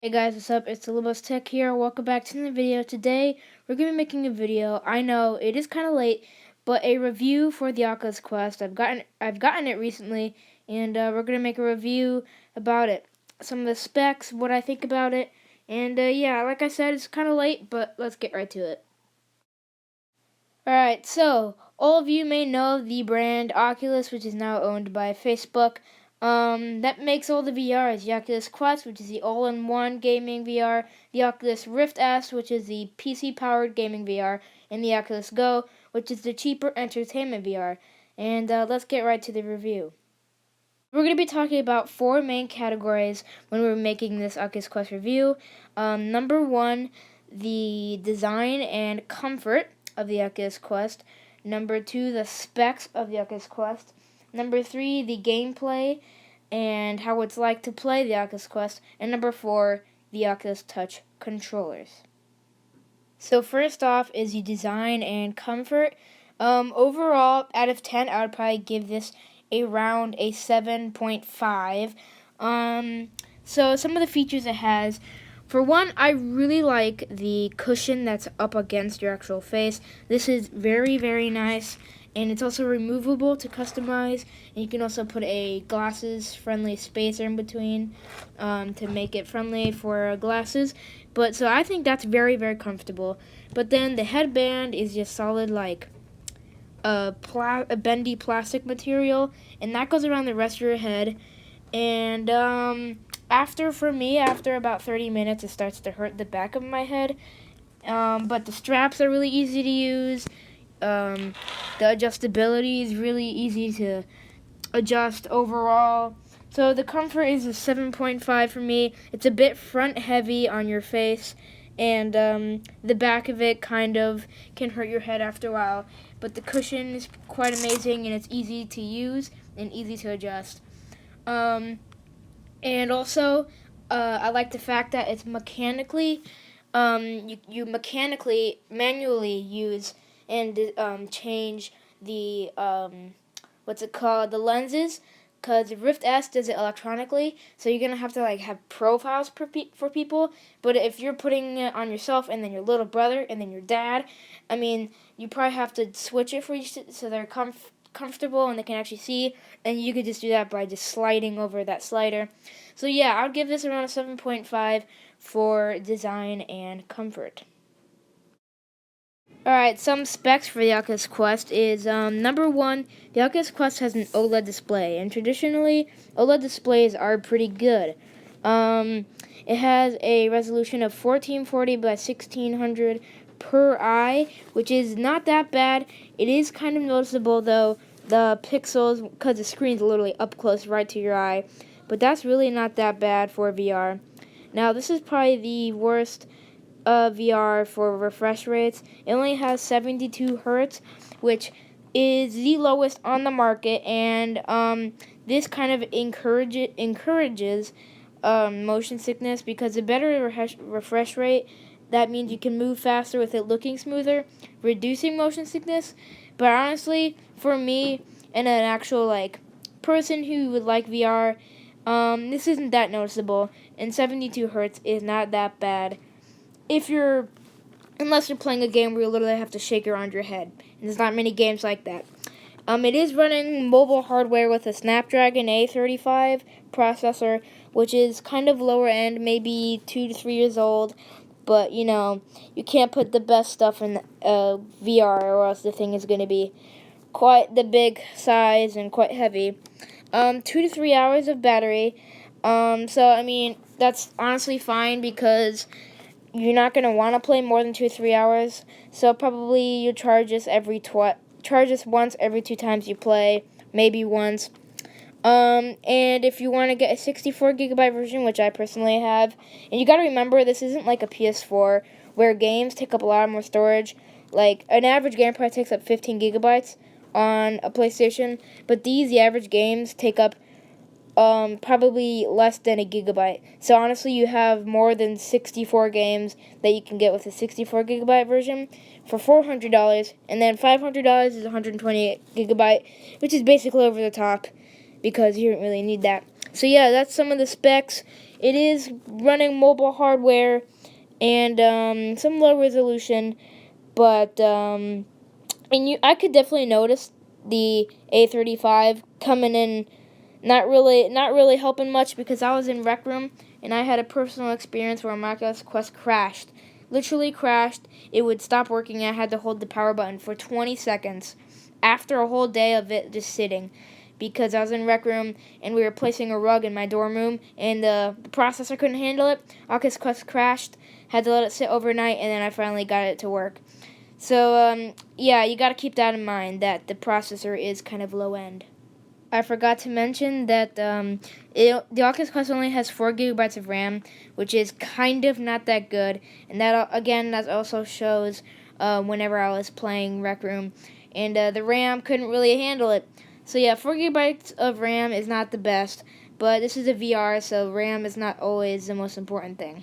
Hey guys, what's up? It's the Tech here. Welcome back to the video. Today, we're going to be making a video. I know it is kind of late, but a review for the Oculus Quest. I've gotten it recently, and we're going to make a review about it. Some of the specs, what I think about it, and yeah, like I said, it's kind of late, but let's get right to it. Alright, so all of you may know the brand Oculus, which is now owned by Facebook. That makes all the VRs. The Oculus Quest, which is the all-in-one gaming VR, the Oculus Rift S, which is the PC-powered gaming VR, and the Oculus Go, which is the cheaper entertainment VR. And let's get right to the review. We're going to be talking about four main categories when we're making this Oculus Quest review. Number one, the design and comfort of the Oculus Quest. Number two, the specs of the Oculus Quest. Number three, the gameplay and how it's like to play the Oculus Quest. And number four, the Oculus Touch controllers. So first off is the design and comfort. Overall, out of 10, I would probably give this around a 7.5. So some of the features it has. For one, I really like the cushion that's up against your actual face. This is very, very nice, and it's also removable to customize. And you can also put a glasses-friendly spacer in between to make it friendly for glasses. But so I think that's very, very comfortable. But then the headband is just solid, like a bendy plastic material, and that goes around the rest of your head. And after about 30 minutes, it starts to hurt the back of my head. But the straps are really easy to use. The adjustability is really easy to adjust overall. So the comfort is a 7.5 for me. It's a bit front heavy on your face, and the back of it kind of can hurt your head after a while. But the cushion is quite amazing, and it's easy to use and easy to adjust. And also, I like the fact that it's mechanically, you mechanically, manually use and change the, the lenses, because Rift S does it electronically, so you're going to have to have profiles for people. But if you're putting it on yourself and then your little brother and then your dad, I mean, you probably have to switch it for each so they're comfortable and they can actually see, and you could just do that by just sliding over that slider. So yeah, I would give this around a 7.5 for design and comfort. Alright, some specs for the Oculus Quest is, number one, the Oculus Quest has an OLED display, and traditionally, OLED displays are pretty good. It has a resolution of 1440 by 1600 per eye, which is not that bad. It is kind of noticeable, though, the pixels, because the screen's literally up close right to your eye, but that's really not that bad for VR. Now, this is probably the worst VR for refresh rates. It only has 72 hertz, which is the lowest on the market, and this kind of encourages motion sickness, because a better refresh rate, that means you can move faster with it looking smoother, reducing motion sickness. But honestly, for me and an actual person who would like VR, this isn't that noticeable, and 72 hertz is not that bad. Unless you're playing a game where you literally have to shake around your head, and there's not many games like that. It is running mobile hardware with a Snapdragon A35 processor, which is kind of lower end, maybe 2 to 3 years old, but you can't put the best stuff in VR, or else the thing is going to be quite the big size and quite heavy. 2 to 3 hours of battery, so I mean, that's honestly fine, because you're not going to want to play more than 2 or 3 hours, so probably you charge this once every 2 times you play, maybe once. And if you want to get a 64GB version, which I personally have, and you got to remember, this isn't like a PS4, where games take up a lot more storage. Like, an average game probably takes up 15 gigabytes on a PlayStation, but the average games take up probably less than a gigabyte. So honestly, you have more than 64 games that you can get with a 64 gigabyte version for $400, and then $500 is 128 gigabyte, which is basically over the top, because you don't really need that. So yeah, that's some of the specs. It is running mobile hardware and some low resolution, but I could definitely notice the A35 coming in not really helping much, because I was in Rec Room and I had a personal experience where my Oculus Quest crashed. Literally crashed. It would stop working. I had to hold the power button for 20 seconds after a whole day of it just sitting, because I was in Rec Room and we were placing a rug in my dorm room and the processor couldn't handle it. Oculus Quest crashed. Had to let it sit overnight, and then I finally got it to work. So yeah, you got to keep that in mind, that the processor is kind of low end. I forgot to mention that the Oculus Quest only has 4 gigabytes of RAM, which is kind of not that good. And that also shows whenever I was playing Rec Room, and the RAM couldn't really handle it. So yeah, 4 gigabytes of RAM is not the best, but this is a VR, so RAM is not always the most important thing.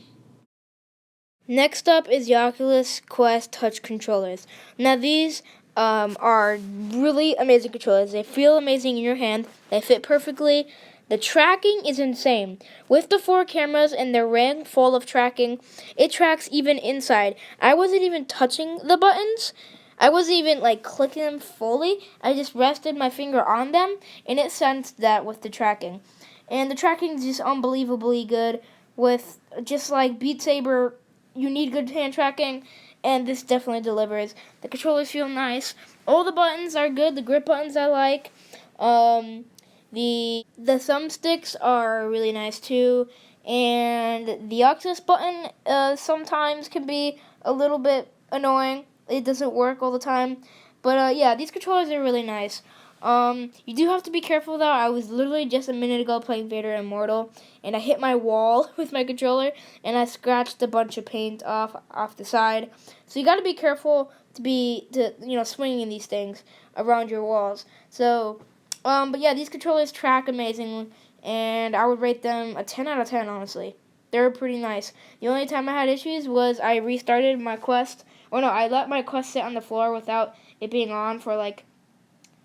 Next up is the Oculus Quest touch controllers. Now these are really amazing controllers. They feel amazing in your hand. They fit perfectly. The tracking is insane. With the 4 cameras and their ring full of tracking, it tracks even inside. I wasn't even touching the buttons. I wasn't even clicking them fully. I just rested my finger on them, and it sensed that with the tracking. And the tracking is just unbelievably good. With just like Beat Saber, you need good hand tracking, and this definitely delivers. The controllers feel nice. All the buttons are good. The grip buttons I like. The thumbsticks are really nice too, and the Oculus button sometimes can be a little bit annoying. It doesn't work all the time, but yeah, these controllers are really nice. You do have to be careful though. I was literally just a minute ago playing Vader Immortal, and I hit my wall with my controller, and I scratched a bunch of paint off the side. So you got to be careful to swinging these things around your walls. So, but yeah, these controllers track amazingly, and I would rate them a 10 out of 10. Honestly, they're pretty nice. The only time I had issues was I restarted my Quest. Or no, I let my Quest sit on the floor without it being on for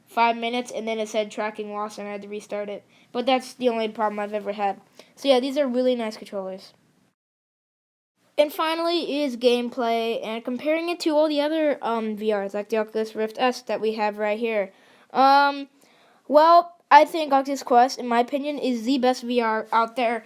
5 minutes, and then it said tracking lost, and I had to restart it. But that's the only problem I've ever had. So yeah, these are really nice controllers. And finally is gameplay, and comparing it to all the other VRs, like the Oculus Rift S that we have right here. Well, I think Oculus Quest, in my opinion, is the best VR out there,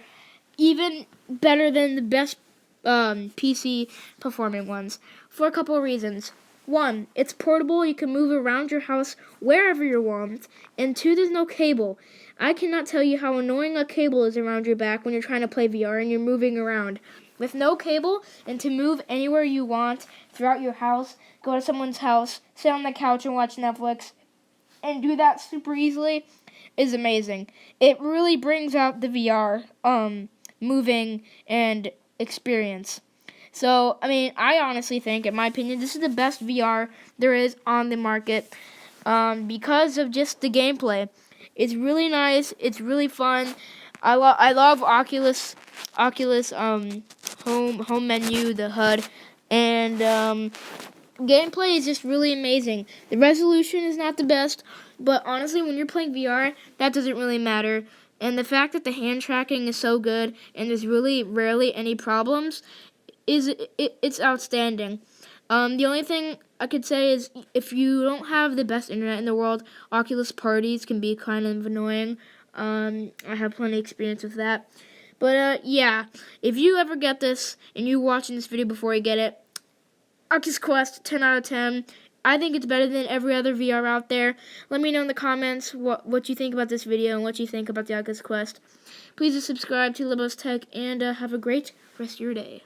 even better than the best PC performing ones, for a couple of reasons. 1, it's portable. You can move around your house wherever you want. And 2, there's no cable. I cannot tell you how annoying a cable is around your back when you're trying to play VR and you're moving around. With no cable, and to move anywhere you want throughout your house, go to someone's house, sit on the couch and watch Netflix, and do that super easily, is amazing. It really brings out the VR moving and experience. So, I mean, I honestly think, in my opinion, this is the best VR there is on the market because of just the gameplay. It's really nice. It's really fun. I love Oculus home menu, the HUD, and gameplay is just really amazing. The resolution is not the best, but honestly, when you're playing VR, that doesn't really matter. And the fact that the hand tracking is so good and there's really rarely any problems it's outstanding. The only thing I could say is if you don't have the best internet in the world, Oculus parties can be kind of annoying. I have plenty of experience with that. But yeah, if you ever get this and you're watching this video before you get it, Oculus Quest, 10 out of 10. I think it's better than every other VR out there. Let me know in the comments what you think about this video and what you think about the Oculus Quest. Please subscribe to Libos Tech, and have a great rest of your day.